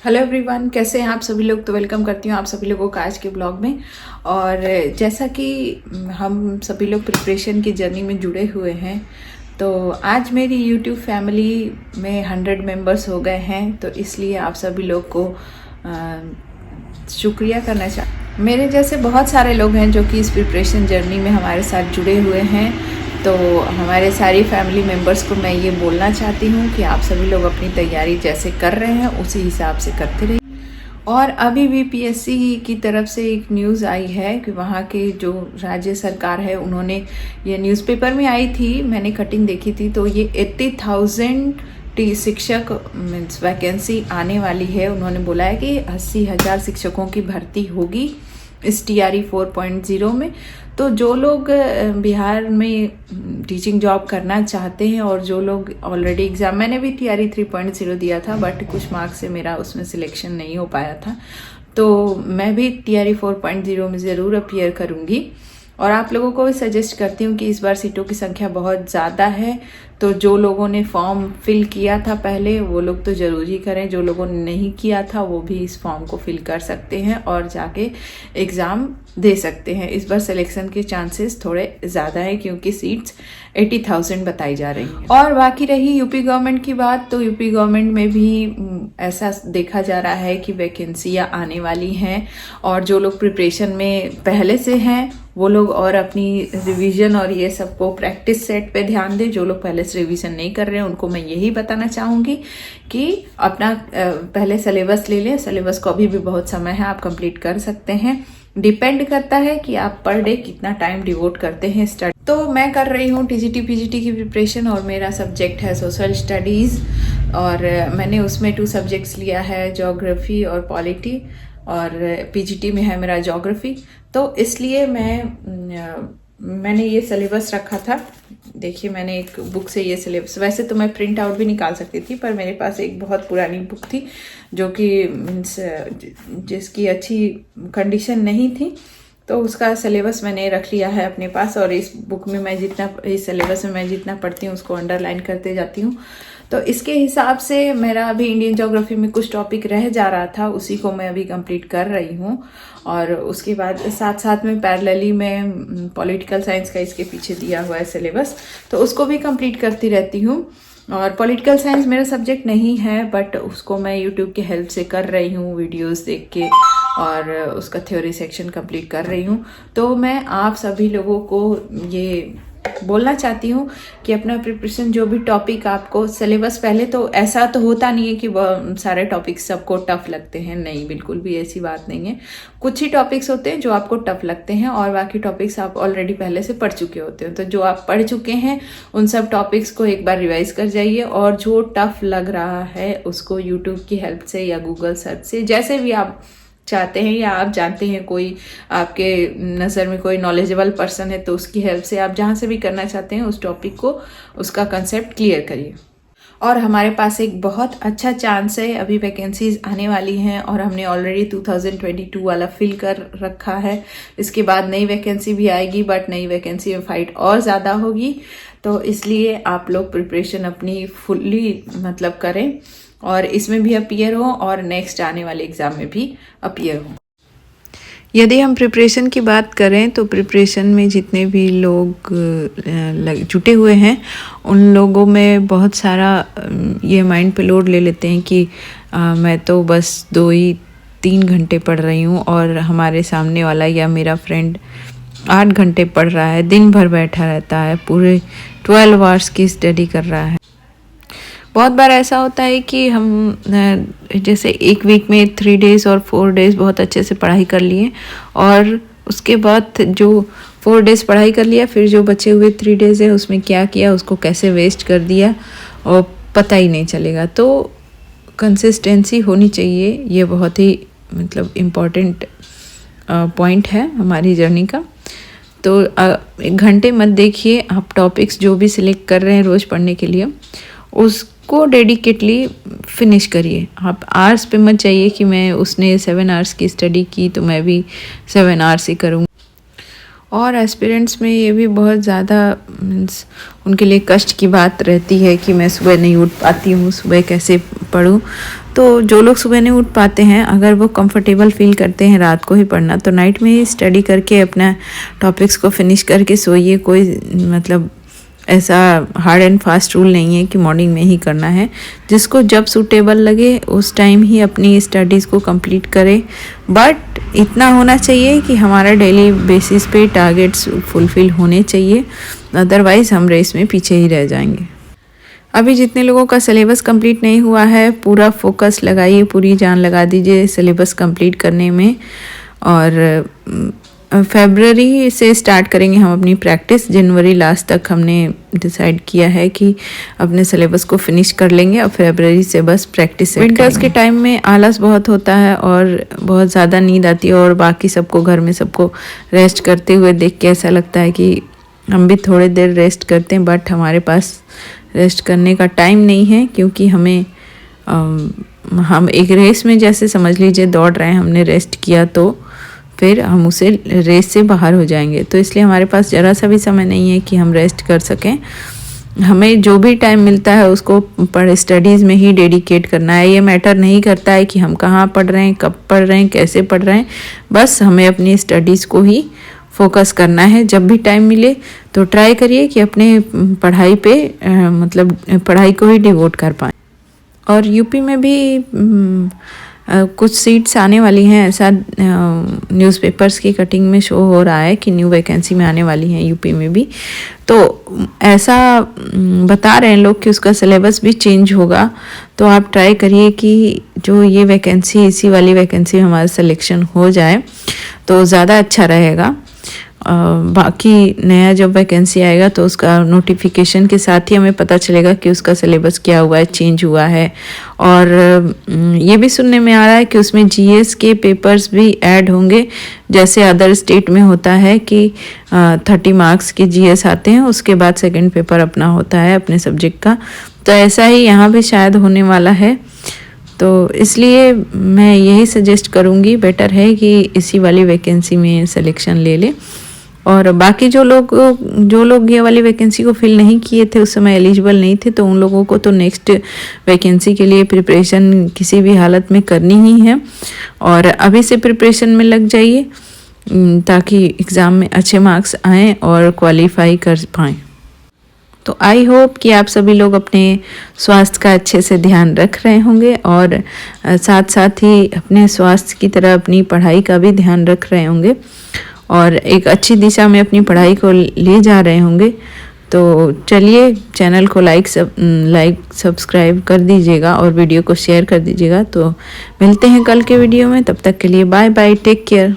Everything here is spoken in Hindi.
हेलो एवरीवन, कैसे हैं आप सभी लोग। तो वेलकम करती हूँ आप सभी लोगों को आज के ब्लॉग में। और जैसा कि हम सभी लोग प्रिपरेशन की जर्नी में जुड़े हुए हैं, तो आज मेरी यूट्यूब फैमिली में 100 मेंबर्स हो गए हैं। तो इसलिए आप सभी लोग को शुक्रिया करना मेरे जैसे बहुत सारे लोग हैं जो कि इस प्रिपरेशन जर्नी में हमारे साथ जुड़े हुए हैं। तो हमारे सारी फैमिली मेम्बर्स को मैं ये बोलना चाहती हूँ कि आप सभी लोग अपनी तैयारी जैसे कर रहे हैं उसी हिसाब से करते रहिए। और अभी भी पीएससी की तरफ से एक न्यूज़ आई है कि वहाँ के जो राज्य सरकार है उन्होंने, ये न्यूज़पेपर में आई थी, मैंने कटिंग देखी थी, तो ये 80,000 शिक्षक मीन्स वैकेंसी आने वाली है। उन्होंने बोला है कि 80,000 शिक्षकों की भर्ती होगी इस TRE 4.0 में। तो जो लोग बिहार में टीचिंग जॉब करना चाहते हैं और जो लोग ऑलरेडी एग्ज़ाम, मैंने भी TRE 3.0 दिया था बट कुछ मार्क्स से मेरा उसमें सिलेक्शन नहीं हो पाया था, तो मैं भी TRE 4.0 में ज़रूर अपीयर करूँगी। और आप लोगों को भी सजेस्ट करती हूँ कि इस बार सीटों की संख्या बहुत ज़्यादा है, तो जो लोगों ने फॉर्म फिल किया था पहले वो लोग तो ज़रूर ही करें, जो लोगों ने नहीं किया था वो भी इस फॉर्म को फिल कर सकते हैं और जाके एग्ज़ाम दे सकते हैं। इस बार सिलेक्शन के चांसेस थोड़े ज़्यादा है क्योंकि सीट्स 80,000 बताई जा रही हैं। और बाकी रही यूपी गवर्नमेंट की बात, तो यूपी गवर्नमेंट में भी ऐसा देखा जा रहा है कि वैकेंसियाँ आने वाली हैं और जो लोग प्रिपरेशन में पहले से हैं वो लोग और अपनी रिवीजन और ये सबको प्रैक्टिस सेट पे ध्यान दें। जो लोग पहले से रिवीजन नहीं कर रहे हैं उनको मैं यही बताना चाहूँगी कि अपना पहले सिलेबस ले लें। सिलेबस को अभी भी बहुत समय है, आप कंप्लीट कर सकते हैं। डिपेंड करता है कि आप पर डे कितना टाइम डिवोट करते हैं स्टडी। तो मैं कर रही हूँ TGT PGT की प्रिपरेशन और मेरा सब्जेक्ट है सोशल स्टडीज़ और मैंने उसमें 2 सब्जेक्ट्स लिया है, ज्योग्राफी और पॉलिटी, और PGT में है मेरा ज्योग्राफी। तो इसलिए मैंने ये सिलेबस रखा था। देखिए, मैंने एक बुक से ये सिलेबस, वैसे तो मैं प्रिंट आउट भी निकाल सकती थी पर मेरे पास एक बहुत पुरानी बुक थी जो कि मीन्स जिसकी अच्छी कंडीशन नहीं थी, तो उसका सिलेबस मैंने रख लिया है अपने पास। और इस बुक में मैं जितना, इस सिलेबस में मैं जितना पढ़ती हूँ उसको अंडरलाइन करते जाती हूँ। तो इसके हिसाब से मेरा अभी इंडियन ज्योग्राफी में कुछ टॉपिक रह जा रहा था, उसी को मैं अभी कंप्लीट कर रही हूँ। और उसके बाद साथ साथ में पैरेलली में पॉलिटिकल साइंस का इसके पीछे दिया हुआ है सिलेबस, तो उसको भी कंप्लीट करती रहती हूँ। और पॉलिटिकल साइंस मेरा सब्जेक्ट नहीं है बट उसको मैं यूट्यूब के हेल्प से कर रही हूँ, वीडियोस देख के, और उसका थ्योरी सेक्शन कंप्लीट कर रही हूँ। तो मैं आप सभी लोगों को ये बोलना चाहती हूँ कि अपना प्रिपरेशन, जो भी टॉपिक आपको सिलेबस, पहले तो ऐसा तो होता नहीं है कि सारे टॉपिक्स सबको टफ लगते हैं, नहीं, बिल्कुल भी ऐसी बात नहीं है। कुछ ही टॉपिक्स होते हैं जो आपको टफ लगते हैं और बाकी टॉपिक्स आप ऑलरेडी पहले से पढ़ चुके होते हो। तो जो आप पढ़ चुके हैं उन सब टॉपिक्स को एक बार रिवाइज कर जाइए, और जो टफ लग रहा है उसको यूट्यूब की हेल्प से या गूगल सर्च से, जैसे भी आप चाहते हैं, या आप जानते हैं कोई आपके नज़र में कोई नॉलेजेबल पर्सन है तो उसकी हेल्प से, आप जहाँ से भी करना चाहते हैं उस टॉपिक को, उसका कंसेप्ट क्लियर करिए। और हमारे पास एक बहुत अच्छा चांस है, अभी वैकेंसीज आने वाली हैं और हमने ऑलरेडी 2022 वाला फिल कर रखा है। इसके बाद नई वैकेंसी भी आएगी बट नई वैकेंसी में फाइट और ज़्यादा होगी। तो इसलिए आप लोग प्रिपरेशन अपनी फुल्ली मतलब करें और इसमें भी अपीयर हो और नेक्स्ट आने वाले एग्ज़ाम में भी अपीयर हो। यदि हम प्रिपरेशन की बात करें तो प्रिपरेशन में जितने भी लोग जुटे हुए हैं उन लोगों में बहुत सारा ये माइंड पे लोड ले लेते हैं कि मैं तो बस 2-3 घंटे पढ़ रही हूँ और हमारे सामने वाला या मेरा फ्रेंड 8 घंटे पढ़ रहा है, दिन भर बैठा रहता है, पूरे 12 आवर्स की स्टडी कर रहा है। बहुत बार ऐसा होता है कि हम जैसे एक वीक में 3 डेज़ और 4 डेज़ बहुत अच्छे से पढ़ाई कर लिए और उसके बाद जो 4 डेज़ पढ़ाई कर लिया, फिर जो बचे हुए 3 डेज़ है उसमें क्या किया, उसको कैसे वेस्ट कर दिया और पता ही नहीं चलेगा। तो कंसिस्टेंसी होनी चाहिए, ये बहुत ही मतलब इम्पॉर्टेंट पॉइंट है हमारी जर्नी का। तो 1 घंटे मत देखिए, आप टॉपिक्स जो भी सिलेक्ट कर रहे हैं रोज़ पढ़ने के लिए उसको डेडिकेटली फिनिश करिए। आप आवर्स पे मत चाहिए कि मैं उसने 7 आवर्स की स्टडी की तो मैं भी 7 आवर्स ही करूँगी। और एस्पिरेंट्स में ये भी बहुत ज़्यादा मीन्स उनके लिए कष्ट की बात रहती है कि मैं सुबह नहीं उठ पाती हूँ, सुबह कैसे पढूँ। तो जो लोग सुबह नहीं उठ पाते हैं, अगर वो कंफर्टेबल फील करते हैं रात को ही पढ़ना, तो नाइट में ही स्टडी करके अपना टॉपिक्स को फिनिश करके सोइए। कोई मतलब ऐसा हार्ड एंड फास्ट रूल नहीं है कि मॉर्निंग में ही करना है। जिसको जब सूटेबल लगे उस टाइम ही अपनी स्टडीज़ को कंप्लीट करें, बट इतना होना चाहिए कि हमारा डेली बेसिस पे टारगेट्स फुलफ़िल होने चाहिए, अदरवाइज़ हम रेस में पीछे ही रह जाएंगे। अभी जितने लोगों का सिलेबस कंप्लीट नहीं हुआ है, पूरा फोकस लगाइए, पूरी जान लगा दीजिए सिलेबस कंप्लीट करने में। और फरवरी से स्टार्ट करेंगे हम अपनी प्रैक्टिस। जनवरी लास्ट तक हमने डिसाइड किया है कि अपने सिलेबस को फिनिश कर लेंगे और फरवरी से बस प्रैक्टिस। विंटर्स के टाइम में आलस बहुत होता है और बहुत ज़्यादा नींद आती है, और बाकी सबको घर में सबको रेस्ट करते हुए देख के ऐसा लगता है कि हम भी थोड़ी देर रेस्ट करते हैं, बट हमारे पास रेस्ट करने का टाइम नहीं है, क्योंकि हम एक रेस में जैसे समझ लीजिए दौड़ रहे हैं, हमने रेस्ट किया तो फिर हम उसे रेस से बाहर हो जाएंगे। तो इसलिए हमारे पास ज़रा सा भी समय नहीं है कि हम रेस्ट कर सकें। हमें जो भी टाइम मिलता है उसको स्टडीज़ में ही डेडिकेट करना है। ये मैटर नहीं करता है कि हम कहाँ पढ़ रहे हैं, कब पढ़ रहे हैं, कैसे पढ़ रहे हैं, बस हमें अपनी स्टडीज़ को ही फोकस करना है। जब भी टाइम मिले तो ट्राई करिए कि अपने पढ़ाई पे मतलब पढ़ाई को ही डिवोट कर पाएँ। और यूपी में भी कुछ सीट्स आने वाली हैं, ऐसा न्यूज़पेपर्स की कटिंग में शो हो रहा है कि न्यू वैकेंसी में आने वाली हैं यूपी में भी। तो ऐसा बता रहे हैं लोग कि उसका सिलेबस भी चेंज होगा। तो आप ट्राई करिए कि जो ये वैकेंसी, इसी वाली वैकेंसी में हमारा सिलेक्शन हो जाए तो ज़्यादा अच्छा रहेगा। बाकी नया जब वैकेंसी आएगा तो उसका नोटिफिकेशन के साथ ही हमें पता चलेगा कि उसका सिलेबस क्या हुआ है, चेंज हुआ है। और ये भी सुनने में आ रहा है कि उसमें जीएस के पेपर्स भी ऐड होंगे, जैसे अदर स्टेट में होता है कि 30 मार्क्स के जीएस आते हैं, उसके बाद सेकंड पेपर अपना होता है अपने सब्जेक्ट का। तो ऐसा ही यहाँ भी शायद होने वाला है। तो इसलिए मैं यही सजेस्ट करूँगी, बेटर है कि इसी वाली वैकेंसी में सिलेक्शन ले लें। और बाकी जो लोग ये वाली वैकेंसी को फिल नहीं किए थे, उस समय एलिजिबल नहीं थे, तो उन लोगों को तो नेक्स्ट वैकेंसी के लिए प्रिपरेशन किसी भी हालत में करनी ही है। और अभी से प्रिपरेशन में लग जाइए ताकि एग्ज़ाम में अच्छे मार्क्स आएँ और क्वालिफाई कर पाएँ। तो आई होप कि आप सभी लोग अपने स्वास्थ्य का अच्छे से ध्यान रख रहे होंगे, और साथ साथ ही अपने स्वास्थ्य की तरह अपनी पढ़ाई का भी ध्यान रख रहे होंगे, और एक अच्छी दिशा में अपनी पढ़ाई को ले जा रहे होंगे। तो चलिए, चैनल को लाइक सब्सक्राइब कर दीजिएगा और वीडियो को शेयर कर दीजिएगा। तो मिलते हैं कल के वीडियो में, तब तक के लिए बाय बाय, टेक केयर।